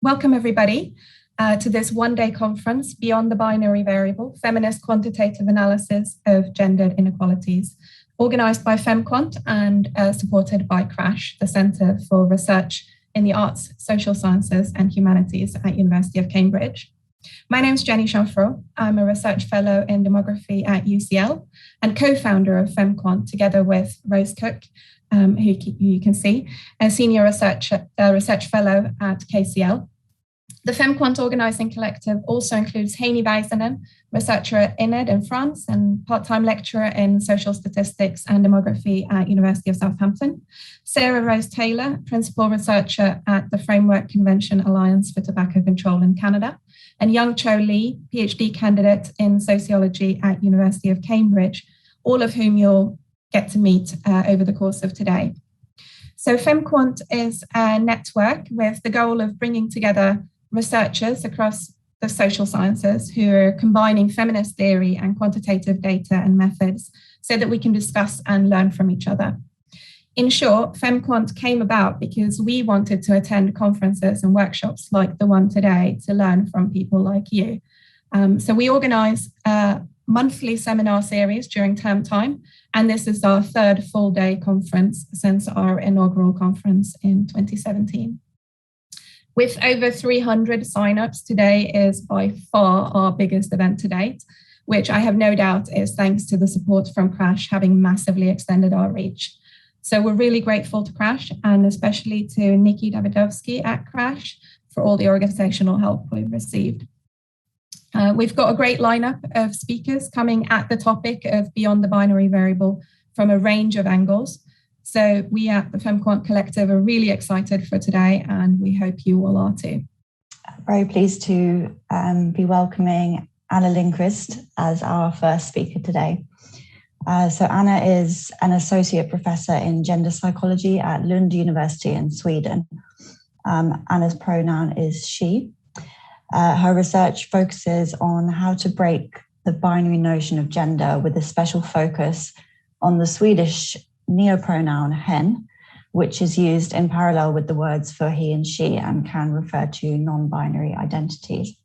Welcome everybody to this one-day conference, Beyond the Binary Variable, Feminist Quantitative Analysis of Gendered Inequalities, organized by FemQuant and supported by CRASSH, the Centre for Research in the Arts, Social Sciences and Humanities at University of Cambridge. My name is Jenny Chanfro. I'm a research fellow in demography at UCL and co-founder of FemQuant together with Rose Cook, who you can see, a senior research fellow at KCL. The FemQuant Organizing Collective also includes Heini Väisänen, researcher at INED in France and part-time lecturer in social statistics and demography at University of Southampton, Sarah Rose Taylor, principal researcher at the Framework Convention Alliance for Tobacco Control in Canada, and Young Cho Lee, PhD candidate in sociology at University of Cambridge, all of whom you'll get to meet over the course of today. So FemQuant is a network with the goal of bringing together researchers across the social sciences who are combining feminist theory and quantitative data and methods so that we can discuss and learn from each other. In short, FemQuant came about because we wanted to attend conferences and workshops like the one today to learn from people like you. So we organize a monthly seminar series during term time, and this is our third full-day conference since our inaugural conference in 2017. With over 300 signups, today is by far our biggest event to date, which I have no doubt is thanks to the support from CRASSH having massively extended our reach. So we're really grateful to CRASSH and especially to Nikki Davidovsky at CRASSH for all the organizational help we've received. We've got a great lineup of speakers coming at the topic of Beyond the Binary Variable from a range of angles. So we at the FemQuant Collective are really excited for today, and we hope you all are too. Very pleased to be welcoming Anna Lindqvist as our first speaker today. So Anna is an associate professor in gender psychology at Lund University in Sweden. Anna's pronoun is she. Her research focuses on how to break the binary notion of gender with a special focus on the Swedish neopronoun hen, which is used in parallel with the words for he and she and can refer to non-binary identities.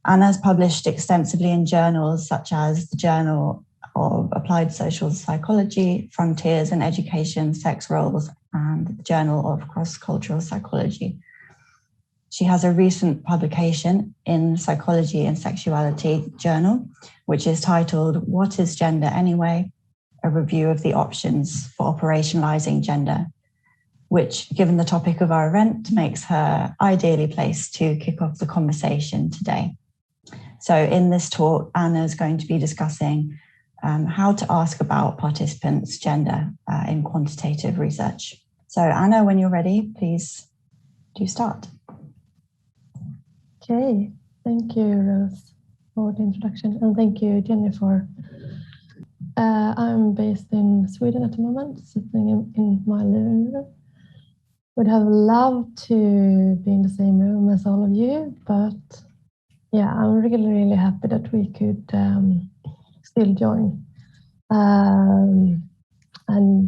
Anna has published extensively in journals such as the Journal of Applied Social Psychology, Frontiers in Education, Sex Roles, and the Journal of Cross-Cultural Psychology. She has a recent publication in Psychology and Sexuality journal, which is titled What is Gender Anyway? A review of the options for operationalizing gender, which, given the topic of our event, makes her ideally placed to kick off the conversation today. So in this talk, Anna is going to be discussing how to ask about participants' gender in quantitative research. So Anna, when you're ready, please do start. Okay, thank you, Rose, for the introduction, and thank you, Jennifer. I'm based in Sweden at the moment, sitting in my living room. Would have loved to be in the same room as all of you, but yeah, I'm really happy that we could still join and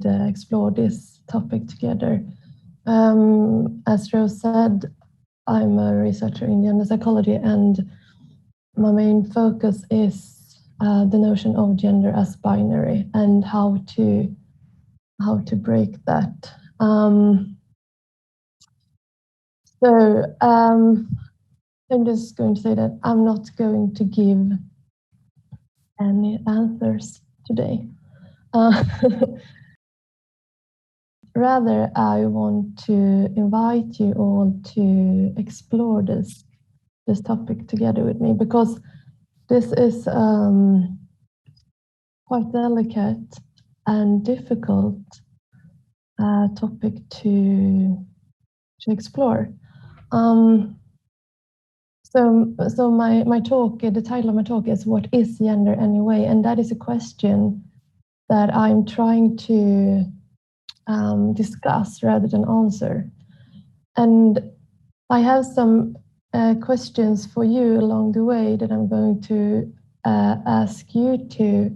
explore this topic together. As Rose said, I'm a researcher in gender psychology, and my main focus is the notion of gender as binary and how to break that. I'm just going to say that I'm not going to give any answers today. Rather, I want to invite you all to explore this topic together with me, because this is quite delicate and difficult topic to explore. So my talk, the title of my talk is "What is gender anyway?" And that is a question that I'm trying to discuss rather than answer. And I have some questions for you along the way that I'm going to ask you to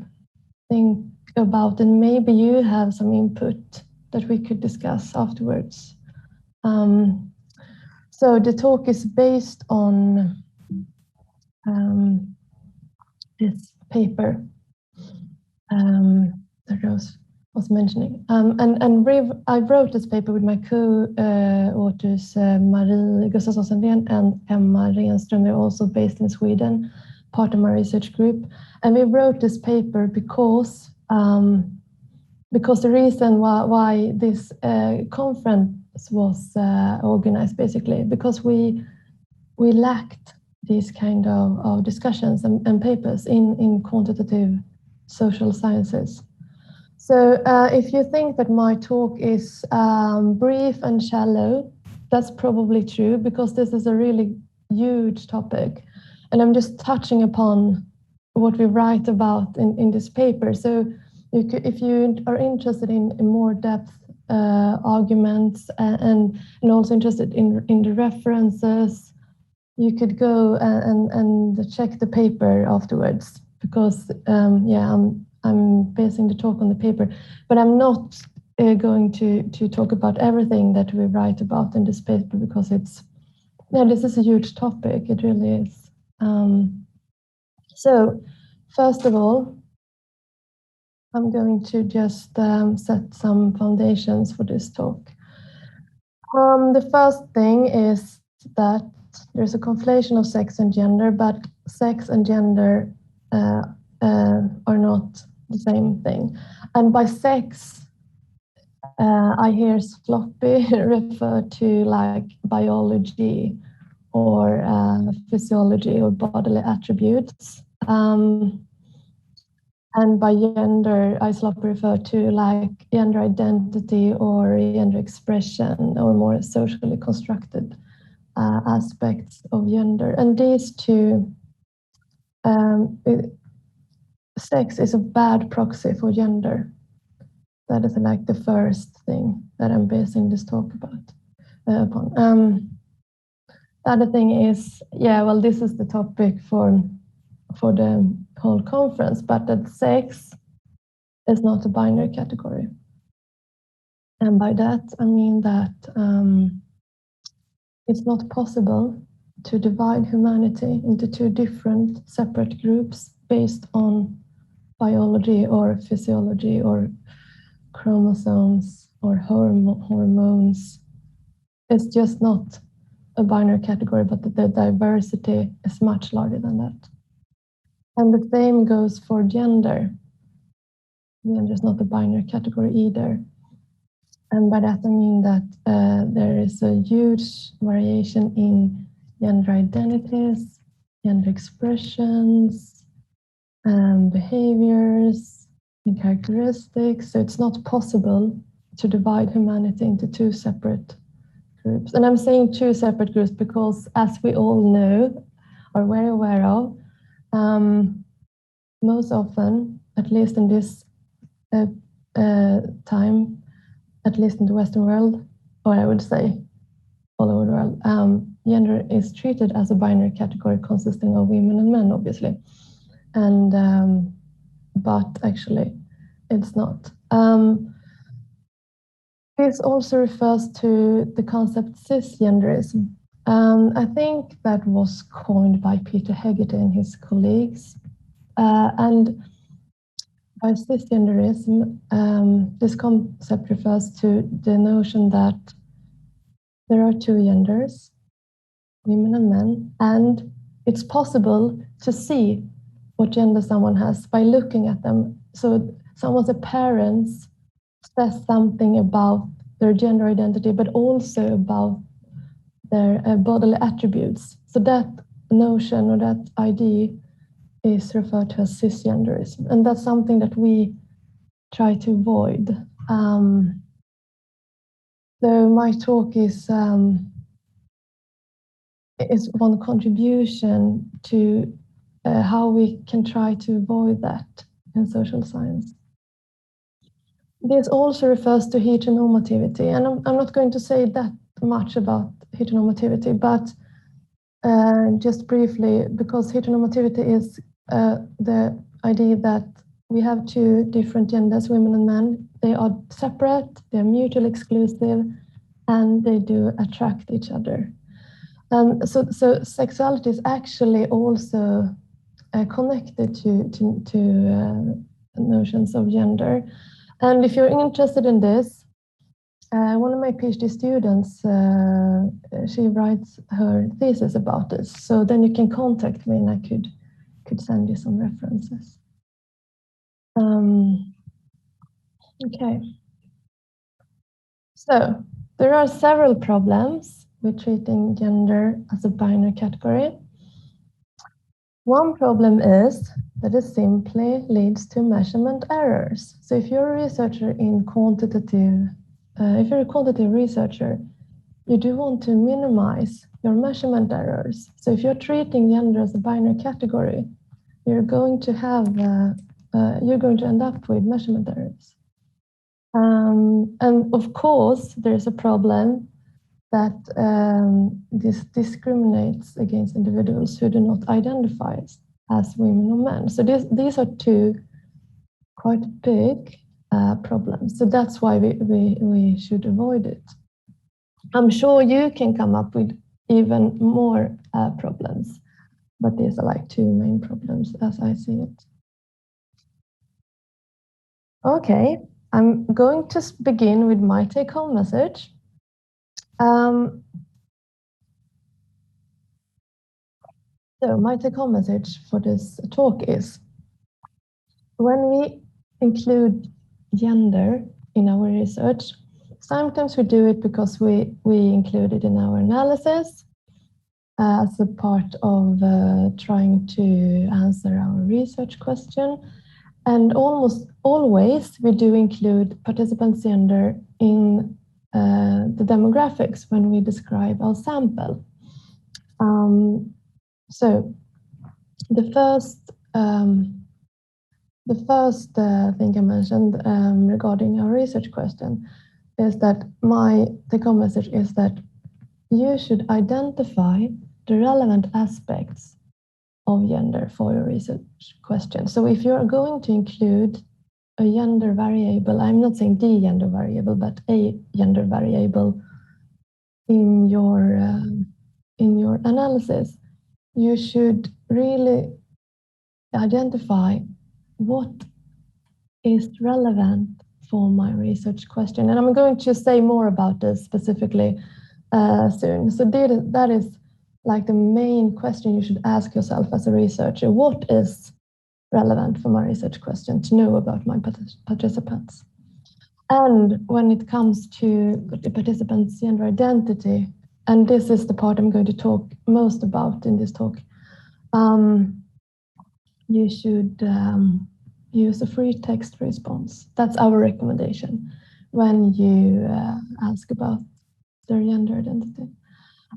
think about, and maybe you have some input that we could discuss afterwards. So the talk is based on this paper that Rose was mentioning. I wrote this paper with my co-authors Marie Gustafsson and Emma Renström. They're also based in Sweden, part of my research group. And we wrote this paper because the reason why this conference was organized, basically, because we lacked these kind of discussions and papers in quantitative social sciences. So if you think that my talk is brief and shallow, that's probably true, because this is a really huge topic. And I'm just touching upon what we write about in this paper. So if you are interested in more depth arguments and also interested in the references, you could go and check the paper afterwards, because I'm basing the talk on the paper, but I'm not going to talk about everything that we write about in this paper, because this is a huge topic. It really is. So first of all, I'm going to just set some foundations for this talk. The first thing is that there's a conflation of sex and gender, but sex and gender are not the same thing. And by sex, I hear sloppy refer to like biology or physiology or bodily attributes. And by gender, I sloppy refer to like gender identity or gender expression or more socially constructed aspects of gender. And these two, sex is a bad proxy for gender. That is like the first thing that I'm basing this talk upon. The other thing is, this is the topic for the whole conference, but that sex is not a binary category. And by that, I mean that it's not possible to divide humanity into two different separate groups based on biology or physiology or chromosomes or hormones. It's just not a binary category, but the diversity is much larger than that. And the same goes for gender. Gender is not a binary category either. And by that I mean that there is a huge variation in gender identities, gender expressions, behaviors, and characteristics. So it's not possible to divide humanity into two separate groups. And I'm saying two separate groups because, as we all know, are very aware of, most often, at least in this time, at least in the Western world, or I would say all over the world, gender is treated as a binary category consisting of women and men, obviously. And but actually, it's not. This also refers to the concept cisgenderism. I think that was coined by Peter Hegarty and his colleagues. And by cisgenderism, this concept refers to the notion that there are two genders, women and men, and it's possible to see what gender someone has by looking at them. So someone's appearance says something about their gender identity, but also about their bodily attributes. So that notion or that idea is referred to as cisgenderism, and that's something that we try to avoid. So my talk is one contribution to how we can try to avoid that in social science. This also refers to heteronormativity, and I'm not going to say that much about heteronormativity, but just briefly, because heteronormativity is the idea that we have two different genders, women and men. They are separate, they're mutually exclusive, and they do attract each other. And so sexuality is actually also connected to notions of gender. And if you're interested in this, one of my PhD students, she writes her thesis about this. So then you can contact me and I could send you some references. Okay. So there are several problems with treating gender as a binary category. One problem is that it simply leads to measurement errors. So if you're a researcher in quantitative, if you're a quantitative researcher, you do want to minimize your measurement errors. So if you're treating gender as a binary category, you're going to end up with measurement errors. And of course, there's a problem that this discriminates against individuals who do not identify as women or men. So these are two quite big problems. So that's why we should avoid it. I'm sure you can come up with even more problems, but these are like two main problems as I see it. Okay, I'm going to begin with my take-home message. So my take-home message for this talk is, when we include gender in our research, sometimes we do it because we include it in our analysis as a part of trying to answer our research question. And almost always we do include participants' gender in the demographics when we describe our sample. So the first thing I mentioned regarding our research question is that my take-home message is that you should identify the relevant aspects of gender for your research question. So if you're going to include a gender variable, I'm not saying the gender variable, but a gender variable in your analysis, you should really identify what is relevant for my research question. And I'm going to say more about this specifically soon. So that is like the main question you should ask yourself as a researcher. What is relevant for my research question to know about my participants? And when it comes to the participants' gender identity, and this is the part I'm going to talk most about in this talk, you should use a free text response. That's our recommendation when you ask about their gender identity.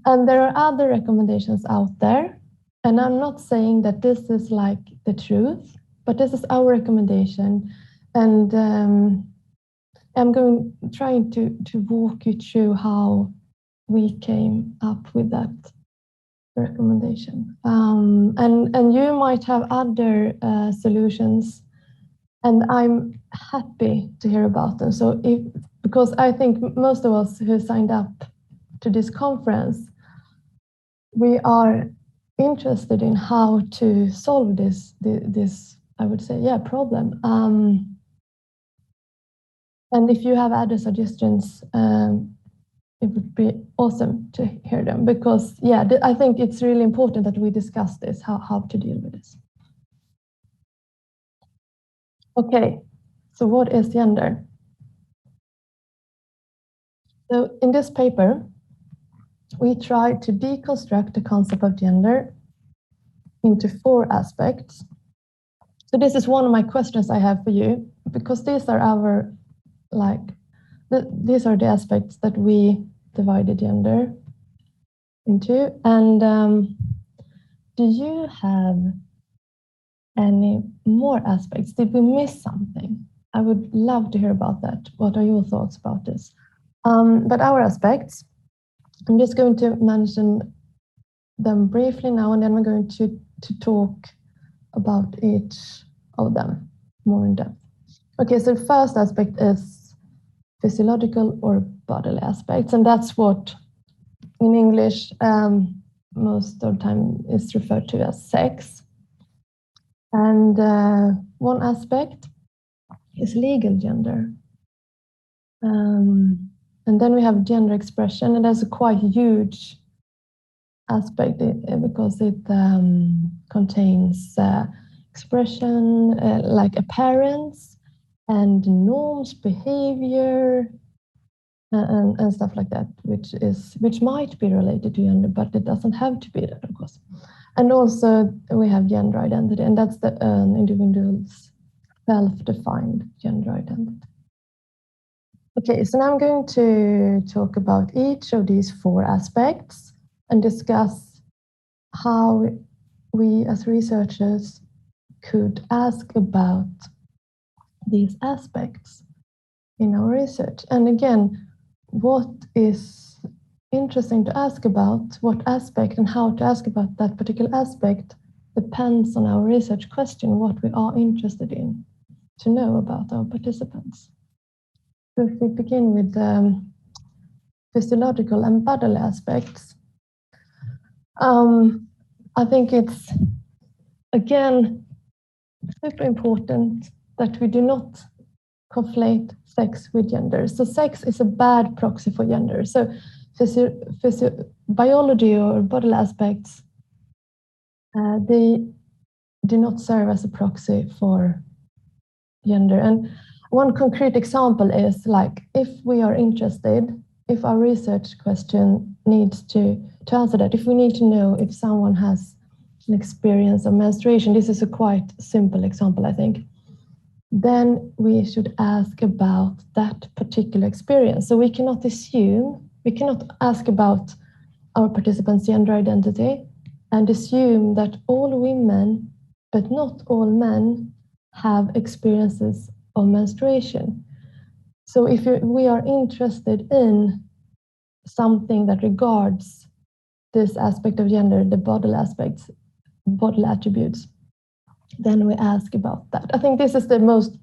And there are other recommendations out there. And I'm not saying that this is like the truth, but this is our recommendation. And I'm trying to walk you through how we came up with that recommendation. And you might have other solutions, and I'm happy to hear about them. So because I think most of us who signed up to this conference, we are interested in how to solve this I would say, problem. And if you have other suggestions, it would be awesome to hear them, because I think it's really important that we discuss this, how to deal with this. Okay, so what is gender? So in this paper, we try to deconstruct the concept of gender into 4 aspects. So this is one of my questions I have for you, because these are these are the aspects that we divided gender into. And do you have any more aspects? Did we miss something? I would love to hear about that. What are your thoughts about this? But our aspects, I'm just going to mention them briefly now, and then we're going to talk about each of them more in depth. Okay, so the first aspect is physiological or bodily aspects, and that's what in English most of the time is referred to as sex. And one aspect is legal gender. And then we have gender expression, and that's a quite huge aspect because it contains expression like appearance and norms, behavior, and stuff like that, which might be related to gender, but it doesn't have to be that, of course. And also we have gender identity, and that's the individual's self-defined gender identity. Okay, so now I'm going to talk about each of these four aspects and discuss how we as researchers could ask about these aspects in our research. And again, what is interesting to ask about, what aspect and how to ask about that particular aspect depends on our research question, what we are interested in to know about our participants. So if we begin with the physiological and bodily aspects, I think it's, again, super important that we do not conflate sex with gender. So sex is a bad proxy for gender. So biology or bodily aspects, they do not serve as a proxy for gender. And one concrete example is like, if we are interested, if our research question needs to answer that, if we need to know if someone has an experience of menstruation, this is a quite simple example, I think, then we should ask about that particular experience. So we cannot assume, we cannot ask about our participants' gender identity and assume that all women, but not all men, have experiences of menstruation. So if we are interested in something that regards this aspect of gender, the bodily aspects, bodily attributes, then we ask about that. I think this is the most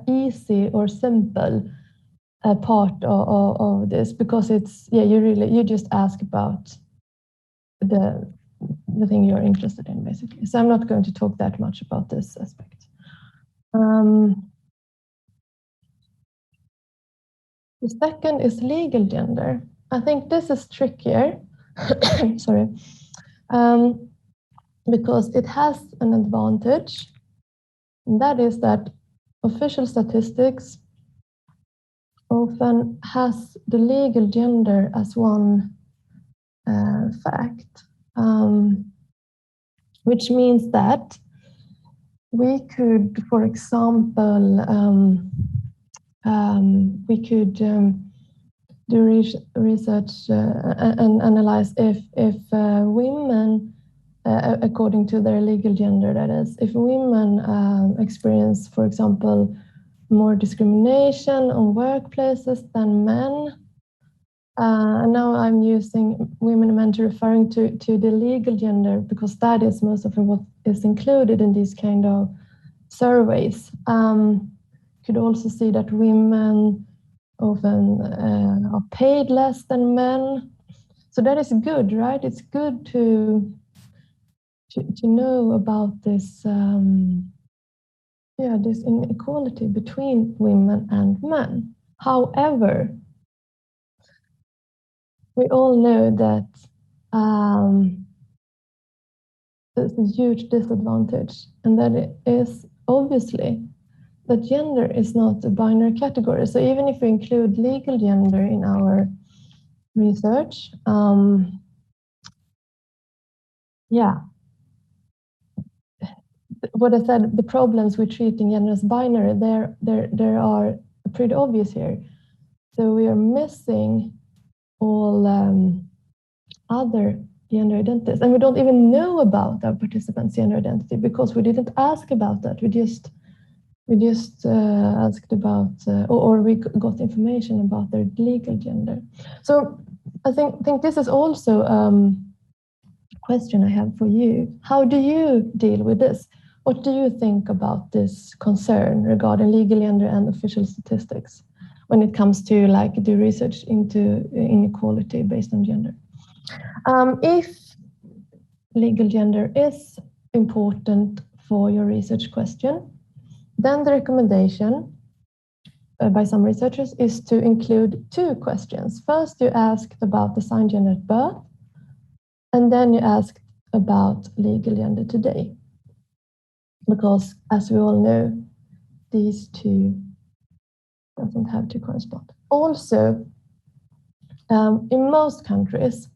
easy or simple part of this, because it's, you just ask about the thing you're interested in, basically. So I'm not going to talk that much about this aspect. The second is legal gender. I think this is trickier, sorry, because it has an advantage, and that is that official statistics often has the legal gender as one fact, which means that we could, for example, we could do research and analyze if women, according to their legal gender, that is, if women experience, for example, more discrimination on workplaces than men. And now I'm using women and men to referring to the legal gender, because that is most often what is included in these kind of surveys. Could also see that women often are paid less than men. So that is good, right? It's good to know about this, this inequality between women and men. However, we all know that there's a huge disadvantage, and that it is obviously that gender is not a binary category. So even if we include legal gender in our research, what I said, the problems with treating gender as binary, there are pretty obvious here. So we are missing all other gender identities, and we don't even know about our participants' gender identity because we didn't ask about that. We just asked about, or we got information about their legal gender. So I think this is also a question I have for you. How do you deal with this? What do you think about this concern regarding legal gender and official statistics when it comes to like do research into inequality based on gender? If legal gender is important for your research question, then the recommendation by some researchers is to include two questions. First, you ask about the assigned gender at birth, and then you ask about legal gender today. Because, as we all know, these two doesn't have to correspond. Also, in most countries,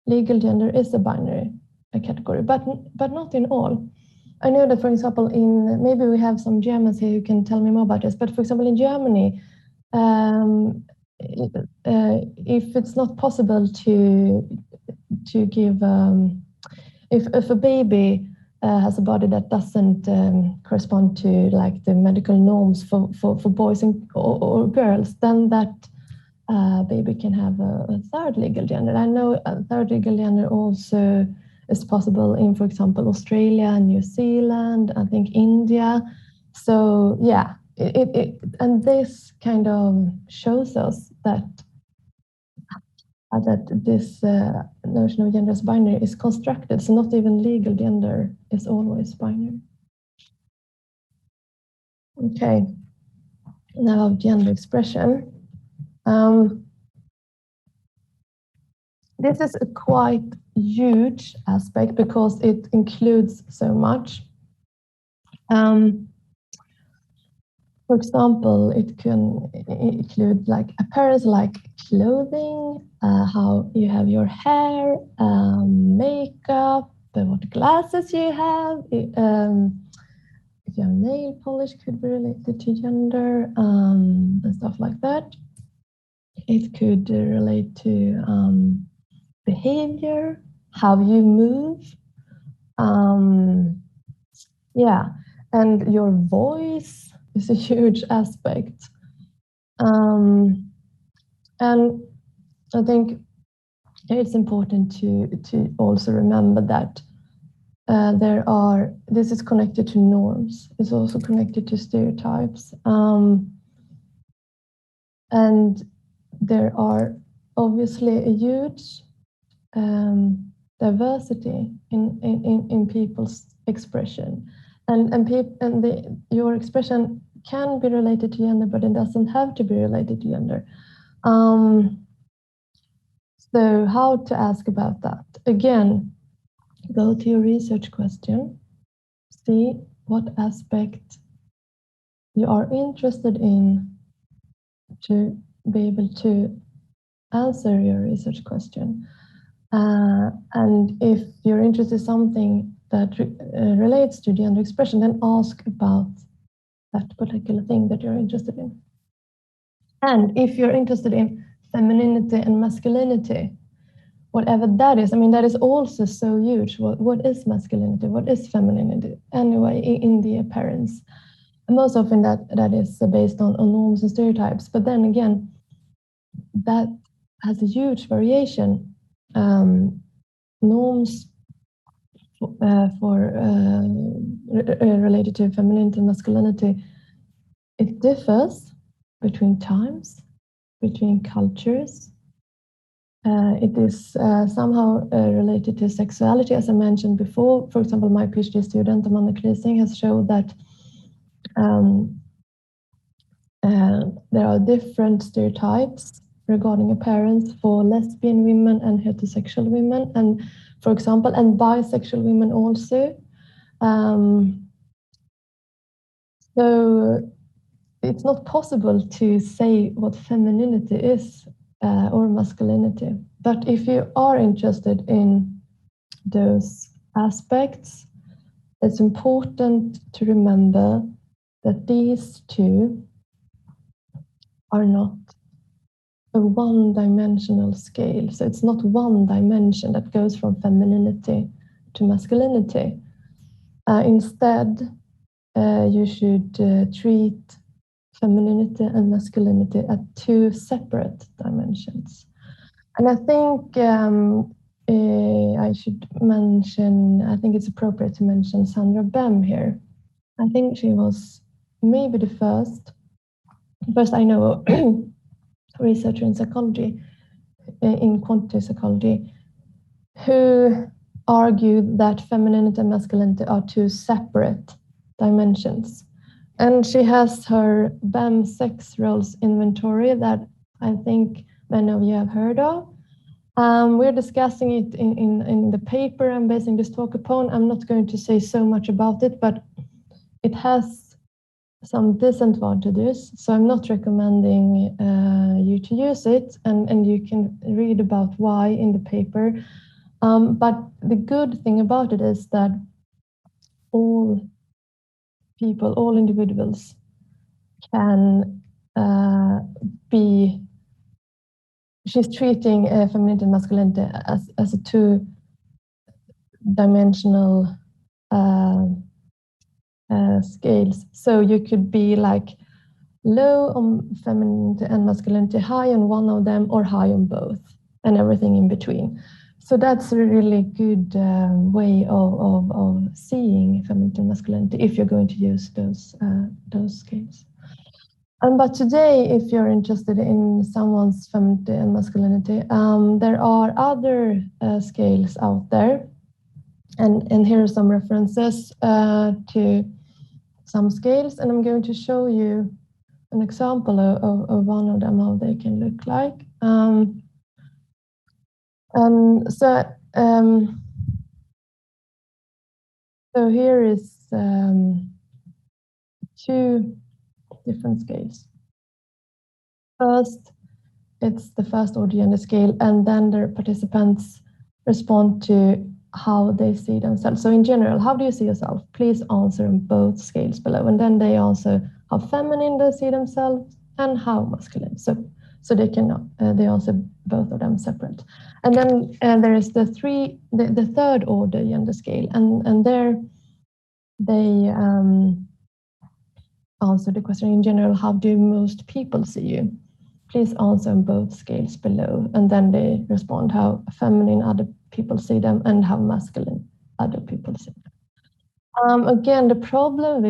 legal gender is a binary category, but not in all. I know that, for example, maybe we have some Germans here who can tell me more about this, but for example, in Germany, if it's not possible to give, if a baby has a body that doesn't correspond to like the medical norms for boys or girls, then that baby can have a third legal gender. I know a third legal gender also is possible in, for example, Australia and New Zealand, I think India. So yeah, and this kind of shows us that this notion of gender as binary is constructed. So not even legal gender is always binary. Okay, now gender expression. This is a quite huge aspect because it includes so much. For example, it can include like appearance, like clothing, how you have your hair, makeup, what glasses you have. If you have nail polish, could be related to gender and stuff like that. It could relate to behavior, how you move, yeah, and your voice is a huge aspect. And I think it's important to also remember that this is connected to norms. It's also connected to stereotypes. And there are obviously a huge diversity in people's expression, and your expression can be related to gender, but it doesn't have to be related to gender. So how to ask about that? Again, go to your research question, see what aspect you are interested in to be able to answer your research question. And if you're interested in something that relates to gender expression, then ask about that particular thing that you're interested in. And if you're interested in femininity and masculinity, whatever that is, I mean, that is also so huge. What is masculinity? What is femininity? Anyway, in the appearance. And most often that is based on norms and stereotypes. But then again, that has a huge variation. Norms related to femininity and masculinity, it differs between times, between cultures. It is somehow related to sexuality, as I mentioned before. For example, my PhD student, Amanda Kreising, has shown that there are different stereotypes regarding appearance for lesbian women and heterosexual women, and for example, and bisexual women also. So it's not possible to say what femininity is or masculinity. But if you are interested in those aspects, it's important to remember that these two are not a one-dimensional scale. So it's not one dimension that goes from femininity to masculinity. Instead, you should treat femininity and masculinity at two separate dimensions. And I think I should mention, I think it's appropriate to mention Sandra Bem here. I think she was maybe the first I know researcher in psychology, in quantitative psychology, who argue that femininity and masculinity are two separate dimensions. And she has her BAM sex roles inventory that I think many of you have heard of. We're discussing it in the paper I'm basing this talk upon. I'm not going to say so much about it, but it has some disadvantages. So I'm not recommending you to use it, and you can read about why in the paper. But the good thing about it is that all people, all individuals can be, she's treating femininity and masculinity as a two-dimensional scales. So you could be like low on femininity and masculinity, high on one of them, or high on both, and everything in between. So that's a really good way of seeing femininity and masculinity if you're going to use those scales. But today, if you're interested in someone's femininity and masculinity, there are other scales out there. And here are some references to some scales. And I'm going to show you an example of one of them, how they can look like. So here is two different scales. First, it's the first order gender scale, and then the participants respond to how they see themselves. So in general, how do you see yourself? Please answer on both scales below. And then they answer how feminine they see themselves and how masculine. So they can they answer both of them separate. And then there is the third order gender scale, and there they answer the question in general, how do most people see you? Please answer on both scales below. And then they respond how feminine other people see them and how masculine other people see them. Again, the problem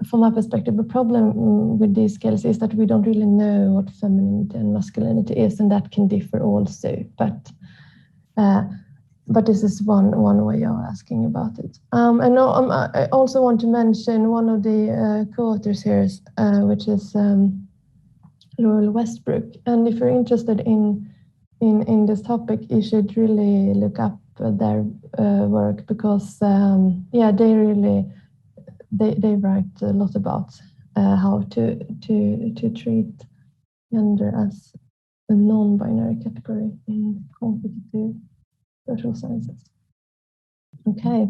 from my perspective, the problem with these scales is that we don't really know what femininity and masculinity is, and that can differ also. But this is one way of asking about it. And I also want to mention one of the co-authors here, which is Laurel Westbrook. And if you're interested in this topic, you should really look up their work, because they write a lot about how to treat gender as a non-binary category in quantitative social sciences. Okay,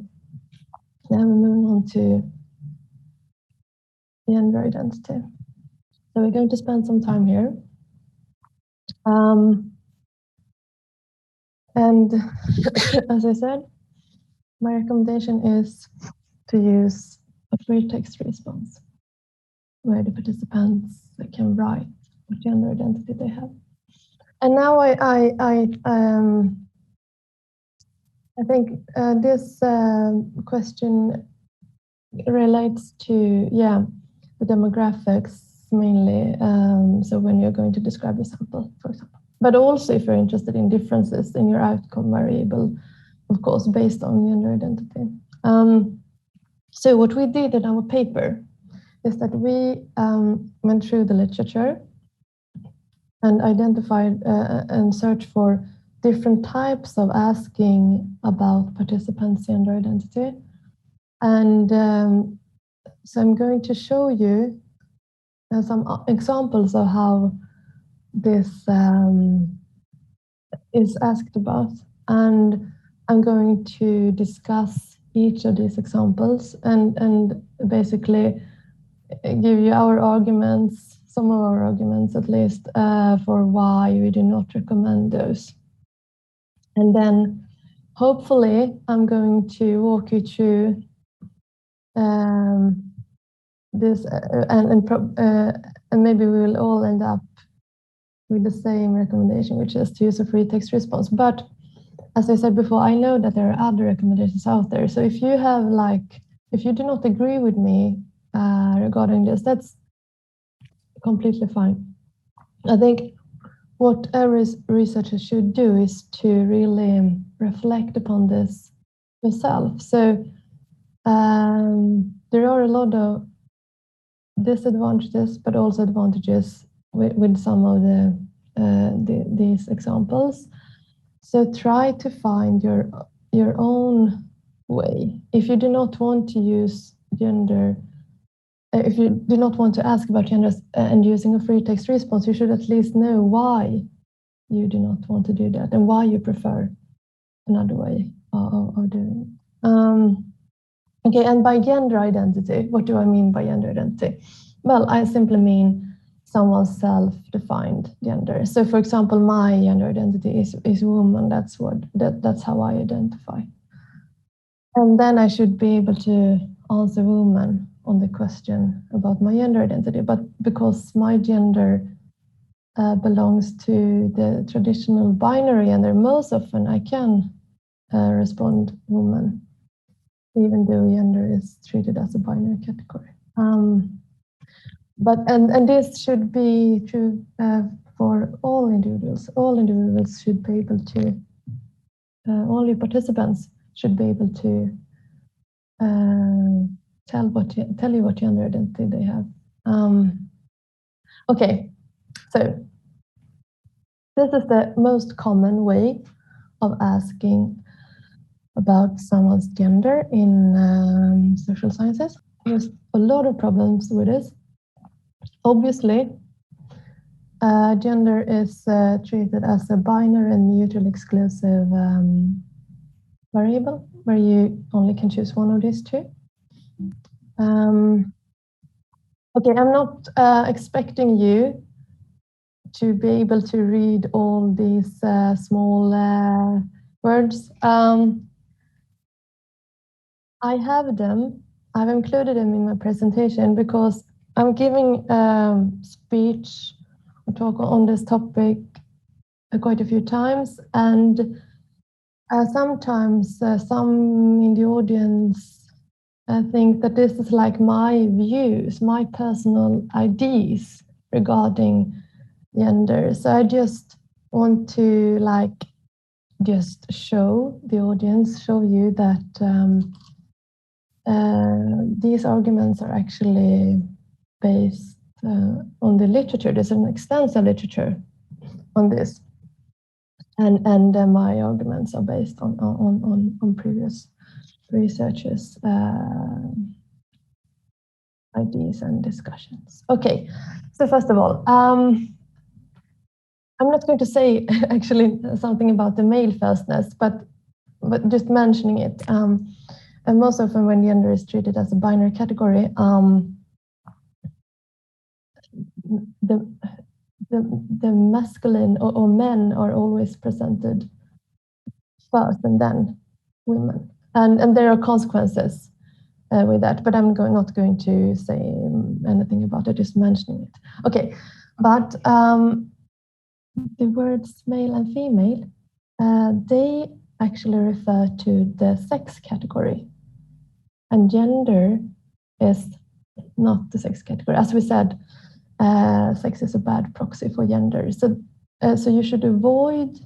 now we're moving on to gender identity. So we're going to spend some time here. And as I said, my recommendation is to use a free text response where the participants can write what gender identity they have. And now I think this question relates to the demographics mainly. So when you're going to describe a sample, for example. But also if you're interested in differences in your outcome variable, of course, based on gender identity. So what we did in our paper is that we went through the literature and identified and searched for different types of asking about participants' gender identity. And so I'm going to show you some examples of how this is asked about, and I'm going to discuss each of these examples and basically give you our arguments, some of our arguments at least, for why we do not recommend those. And then hopefully I'm going to walk you through this and maybe we will all end up with the same recommendation, which is to use a free text response. But as I said before, I know that there are other recommendations out there. So if you have if you do not agree with me regarding this, that's completely fine. I think what every researcher should do is to really reflect upon this yourself. So there are a lot of disadvantages, but also advantages with some of these examples. So try to find your own way. If you do not want to use gender, if you do not want to ask about gender and using a free text response, you should at least know why you do not want to do that and why you prefer another way of doing it. Okay, and by gender identity, what do I mean by gender identity? Well, I simply mean someone's self-defined gender. So, for example, my gender identity is woman. That's how I identify. And then I should be able to answer woman on the question about my gender identity. But because my gender belongs to the traditional binary gender, most often I can respond woman, even though gender is treated as a binary category. But this should be true for all individuals. All individuals should be able to, all your participants should be able to tell you what gender identity they have. Okay, so this is the most common way of asking about someone's gender in social sciences. There's a lot of problems with this. Obviously, gender is treated as a binary and mutually exclusive variable where you only can choose one of these two. Okay, I'm not expecting you to be able to read all these small words. I have them. I've included them in my presentation because I'm giving speech or talk on this topic quite a few times, and sometimes some in the audience think that this is like my views, my personal ideas regarding gender. So I just want to just show the audience, show you that these arguments are actually based on the literature. There's an extensive literature on this, and my arguments are based on previous researchers' ideas and discussions. Okay, so first of all, I'm not going to say actually something about the male firstness, but just mentioning it. And most often when gender is treated as a binary category, the masculine or men are always presented first and then women. And there are consequences with that, but I'm not going to say anything about it, just mentioning it. Okay, but the words male and female, they actually refer to the sex category. And gender is not the sex category. As we said, sex is a bad proxy for gender. So you should avoid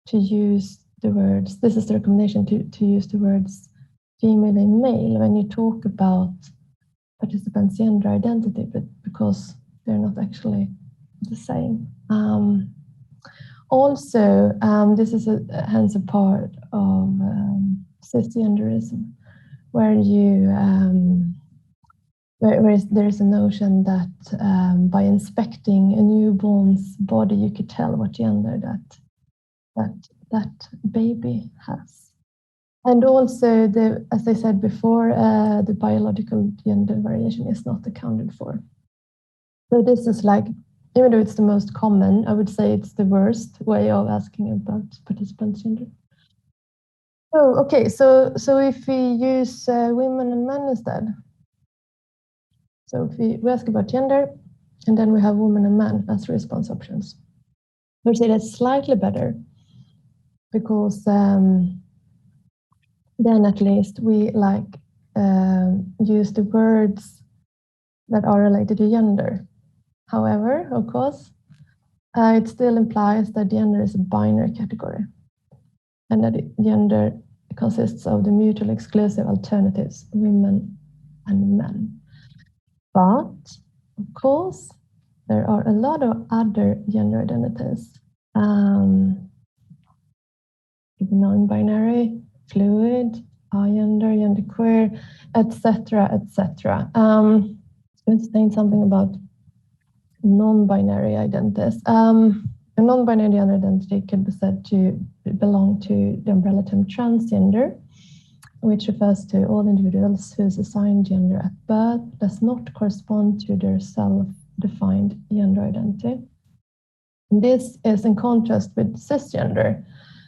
to use the words, this is the recommendation, to use the words female and male when you talk about participants' gender identity, but because they're not actually the same. Also, this is hence a part of cisgenderism, where there is a notion that by inspecting a newborn's body, you could tell what gender that baby has. And also, as I said before, the biological gender variation is not accounted for. So this is even though it's the most common, I would say it's the worst way of asking about participants' gender. Oh, okay, so if we use women and men instead. So if we ask about gender, and then we have women and men as response options. I would say that's slightly better, because then at least we use the words that are related to gender. However, of course, it still implies that gender is a binary category. and that gender consists of the mutually exclusive alternatives, women and men. But, of course, there are a lot of other gender identities. Non-binary, fluid, agender, genderqueer, etc., etc. I'm saying something about non-binary identities. A non-binary gender identity can be said to belong to the umbrella term transgender, which refers to all individuals whose assigned gender at birth does not correspond to their self-defined gender identity. This is in contrast with cisgender.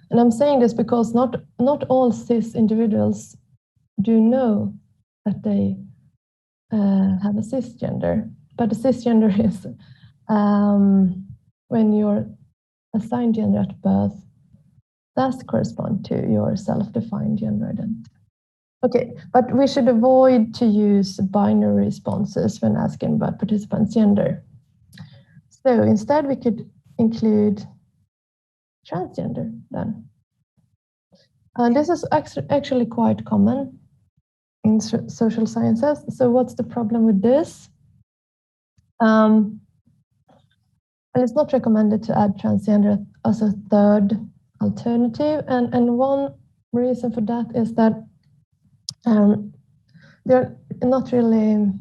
And I'm saying this because not all cis individuals do know that they have a cisgender, but a cisgender is when your assigned gender at birth does correspond to your self-defined gender identity. Okay, but we should avoid to use binary responses when asking about participants' gender. So instead we could include transgender then. And this is actually quite common in social sciences. So what's the problem with this? And it's not recommended to add transgender as a third alternative. And one reason for that is that they're not really,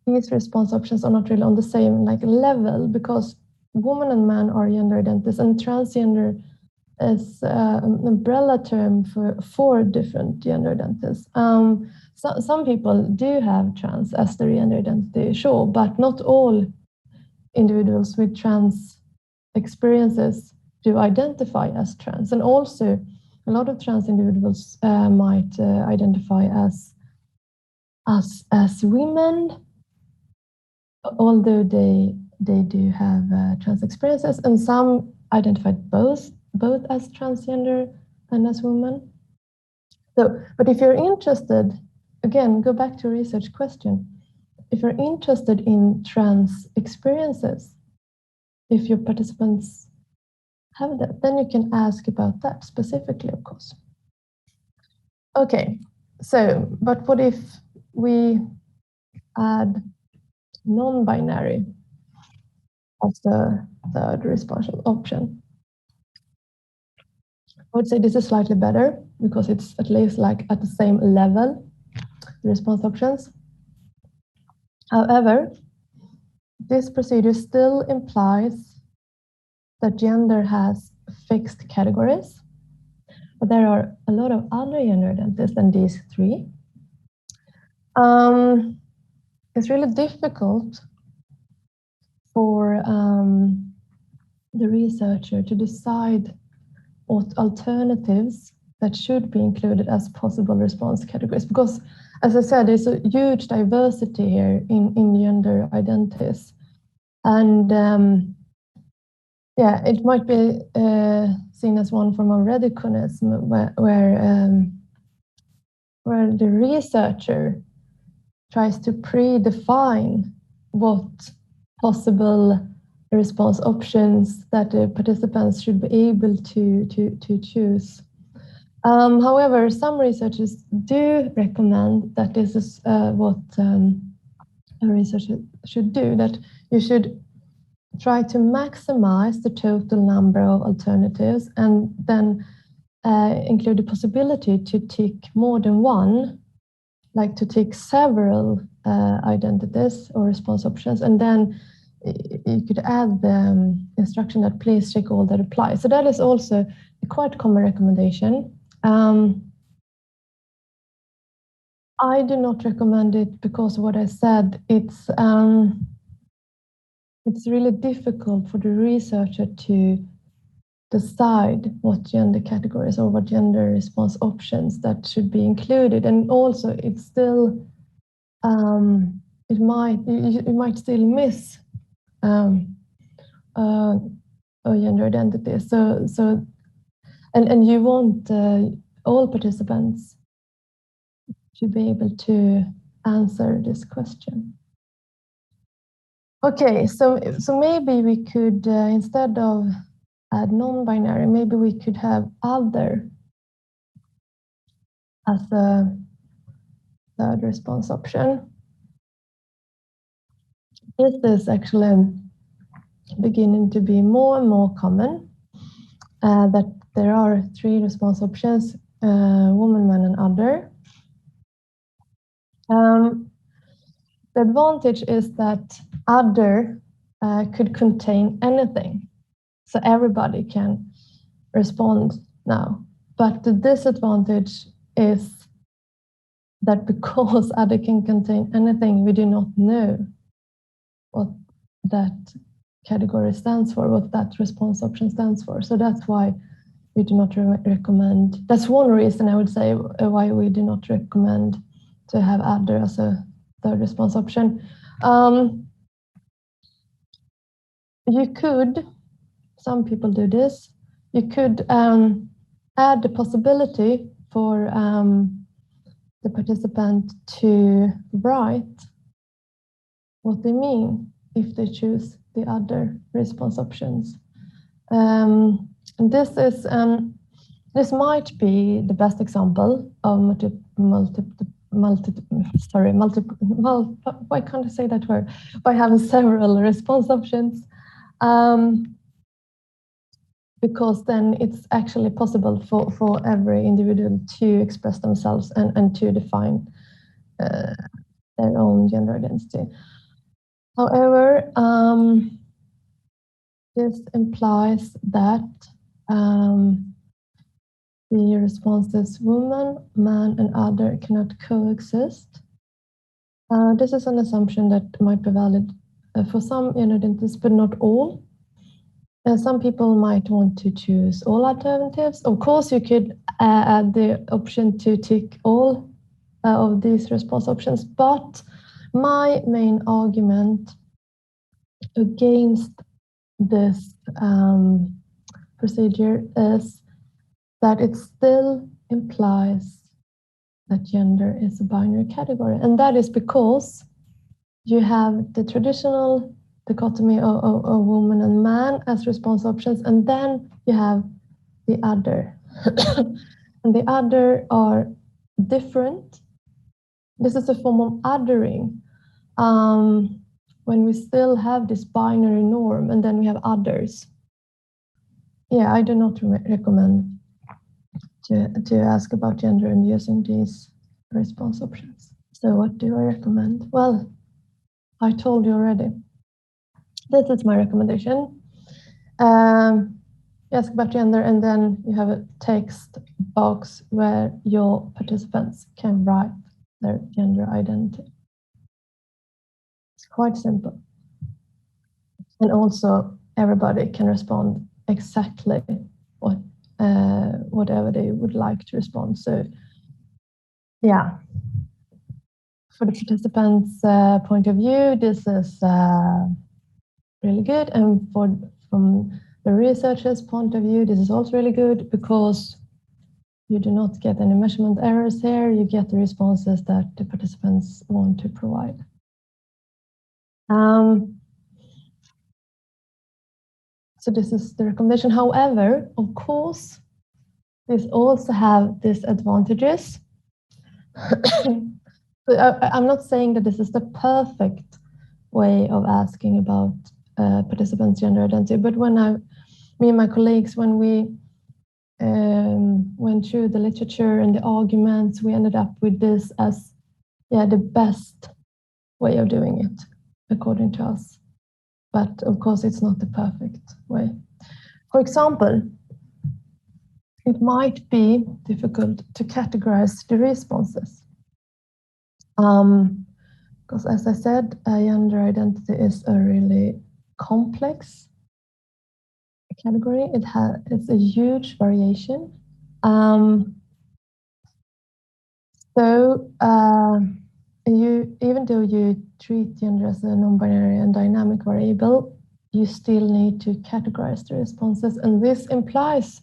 these response options are not really on the same level, because woman and man are gender identities, and transgender is an umbrella term for 4 different gender identities. So, some people do have trans as their gender identity, sure, but not all individuals with trans experiences do identify as trans. And also, a lot of trans individuals might identify as women, although they do have trans experiences, and some identify both as transgender and as women. So, but if you're interested, again, go back to a research question. If you're interested in trans experiences, if your participants have that, then you can ask about that specifically, of course. Okay, so, but what if we add non-binary as the third response option? I would say this is slightly better because it's at least at the same level, the response options. However, this procedure still implies that gender has fixed categories, but there are a lot of other gender identities than these 3. It's really difficult for the researcher to decide what alternatives that should be included as possible response categories, because, as I said, there's a huge diversity here in gender identities. And yeah, it might be seen as one form of reductionism, where the researcher tries to predefine what possible response options that the participants should be able to choose. However, some researchers do recommend that this is what a researcher should do, that you should try to maximize the total number of alternatives and then include the possibility to tick more than one, like to tick several identities or response options, and then you could add the instruction that please check all that apply. So that is also a quite common recommendation. I do not recommend it because of what I said. It's really difficult for the researcher to decide what gender categories or what gender response options that should be included, and also it's still you might still miss a gender identity. So and you want all participants to be able to answer this question. Okay, so maybe we could instead of add non-binary, maybe we could have other as a third response option. This is actually beginning to be more and more common, that there are 3 response options, woman, man, and other. The advantage is that other could contain anything, so everybody can respond now. But the disadvantage is that because other can contain anything, we do not know what that category stands for, what that response option stands for. So that's why we do not recommend, that's one reason I would say why we do not recommend to have other as a third response option. You could, some people do this, you could add the possibility for the participant to write what they mean if they choose the other response options. And this might be the best example of why can't I say that word? By having several response options. Because then it's actually possible for every individual to express themselves and to define their own gender identity. However, this implies that the responses woman, man, and other cannot coexist. This is an assumption that might be valid for some gender identities, but not all. Some people might want to choose all alternatives. Of course, you could add the option to tick all of these response options, but my main argument against this procedure is that it still implies that gender is a binary category. And that is because you have the traditional dichotomy of woman and man as response options, and then you have the other. And the other are different. This is a form of othering. When we still have this binary norm and then we have others. Yeah, I do not recommend to ask about gender and using these response options. So what do I recommend? Well, I told you already. This is my recommendation. Ask about gender, and then you have a text box where your participants can write their gender identity. It's quite simple. And also, everybody can respond exactly whatever they would like to respond. So, yeah. For the participants' point of view, this is really good, and from the researcher's point of view, this is also really good because you do not get any measurement errors here. You get the responses that the participants want to provide. So this is the recommendation. However, of course, this also have disadvantages. So I'm not saying that this is the perfect way of asking about participants' gender identity, but when me and my colleagues, when we went through the literature and the arguments, we ended up with this as the best way of doing it, according to us. But of course, it's not the perfect way. For example, it might be difficult to categorize the responses. Because as I said, gender identity is a really complex category. It's a huge variation. Even though you treat gender as a non-binary and dynamic variable, you still need to categorize the responses, and this implies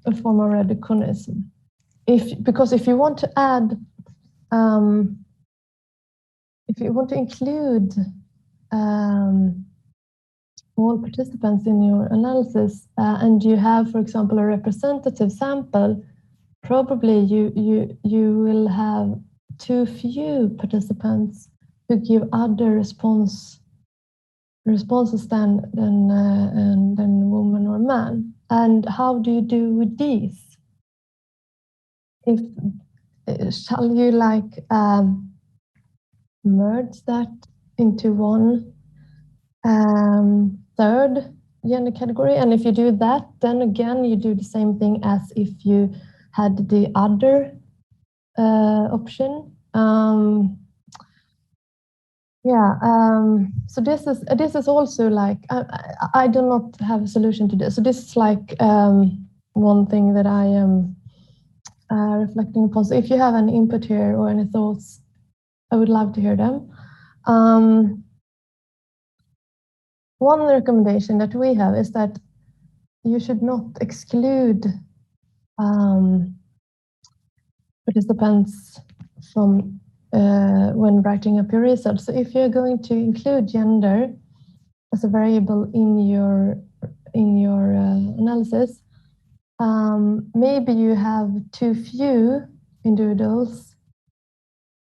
a form of reductionism. Because if you want to add, if you want to include all participants in your analysis, and you have, for example, a representative sample, probably you will have too few participants who give other responses than woman or man. And how do you do with these? Shall you merge that into one third gender category? And if you do that, then again you do the same thing as if you had the other option. So this is also I do not have a solution to this. So this is one thing that I am reflecting upon. So if you have any input here or any thoughts, I would love to hear them. One recommendation that we have is that you should not exclude participants from when writing up your results. So if you're going to include gender as a variable in your analysis, maybe you have too few individuals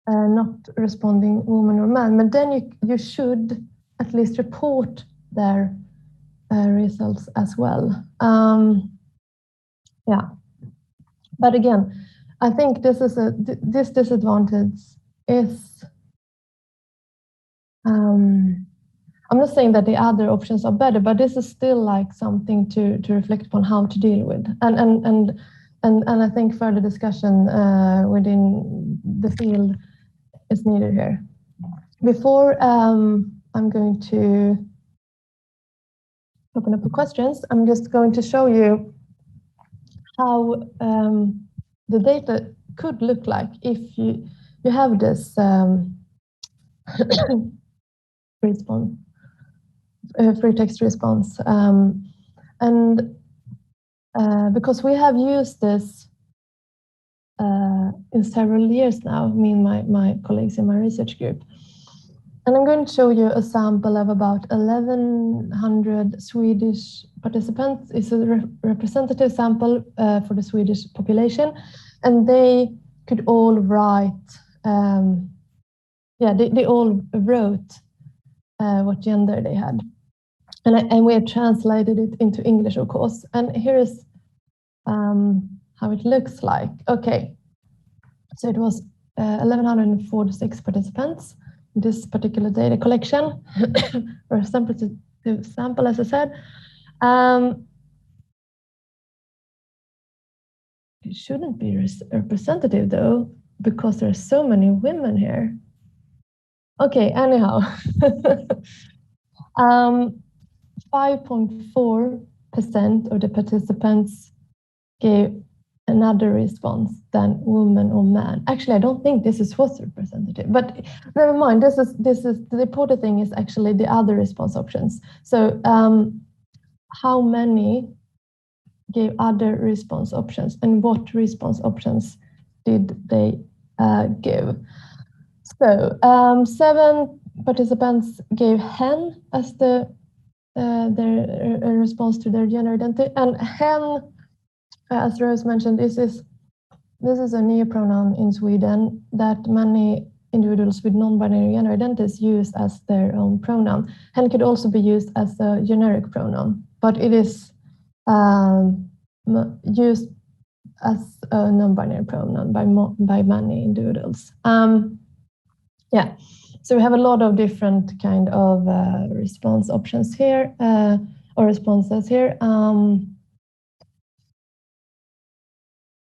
not responding woman or man, but then you should at least report their results as well. But again, I think this disadvantage is, I'm not saying that the other options are better, but this is still something to reflect upon how to deal with. And I think further discussion within the field is needed here. Before I'm going to open up for questions, I'm just going to show you how the data could look like if you have this free text response. Because we have used this in several years now, me and my colleagues in my research group. And I'm going to show you a sample of about 1,100 Swedish participants. It's a representative sample for the Swedish population. And they could all write, they all wrote what gender they had. And we have translated it into English, of course. And here is how it looks like. Okay, so it was 1,146 participants in this particular data collection, or a sample, as I said. It shouldn't be representative, though, because there are so many women here. Okay, anyhow. 5.4% of the participants gave another response than woman or man. Actually, I don't think this was representative, but never mind. This is the important thing is actually the other response options. So how many gave other response options, and what response options did they give? So 7 participants gave hen as their response to their gender identity, and hen, as Rose mentioned, this is a neopronoun in Sweden that many individuals with non-binary gender identities use as their own pronoun. Hen could also be used as a generic pronoun, but it is used as a non-binary pronoun by many individuals. So we have a lot of different kind of response options here, or responses here.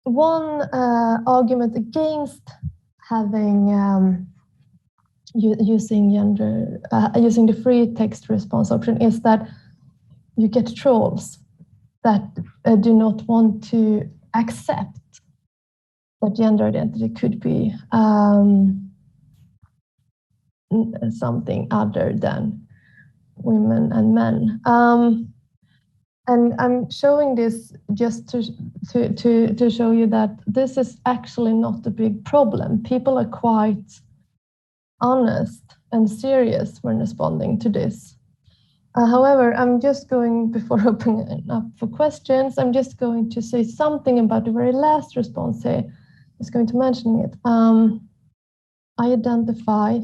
One argument against having using the free text response option is that you get trolls that do not want to accept that gender identity could be something other than women and men. And I'm showing this just to show you that this is actually not a big problem. People are quite honest and serious when responding to this. However, I'm just going, before opening up for questions, I'm just going to say something about the very last response here. I'm just going to mention it. I identify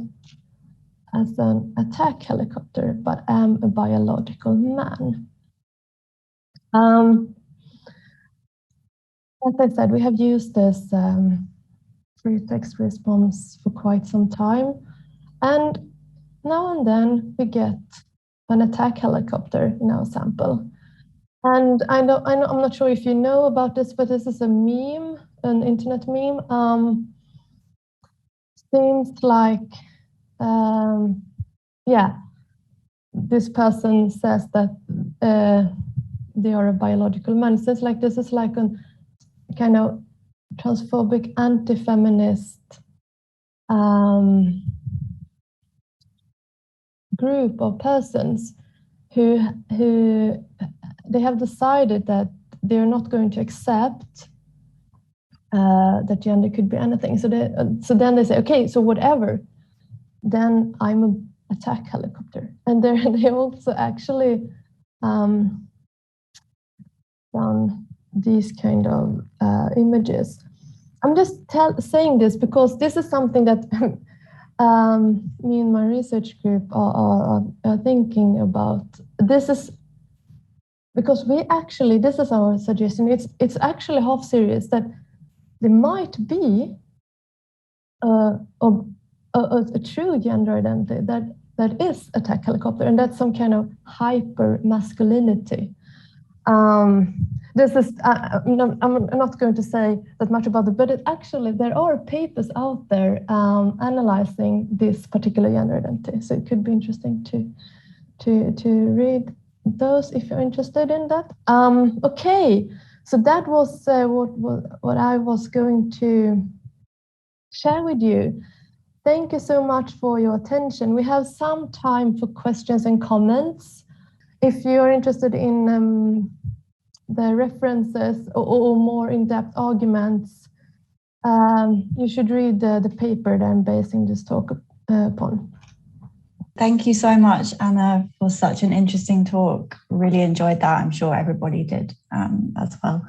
as an attack helicopter, but am a biological man. As I said, we have used this free text response for quite some time. And now and then we get an attack helicopter in our sample. And I'm not sure if you know about this, but this is a meme, an internet meme. Seems like, this person says that they are a biological man. So it's like, this is like a kind of transphobic, anti-feminist group of persons who they have decided that they're not going to accept that gender could be anything. So then they say, okay, so whatever, then I'm an attack helicopter. And they also actually done these kind of images. I'm just saying this because this is something that me and my research group are thinking about. This is because this is our suggestion. It's actually half serious that there might be a true gender identity that is attack helicopter, and that's some kind of hyper masculinity. This is I'm not going to say that much about it, but there are papers out there analyzing this particular gender identity. So it could be interesting to read those if you're interested in that. Okay, so that was what I was going to share with you. Thank you so much for your attention. We have some time for questions and comments. If you're interested in the references or more in-depth arguments, you should read the paper that I'm basing this talk upon. Thank you so much, Anna, for such an interesting talk. Really enjoyed that. I'm sure everybody did as well.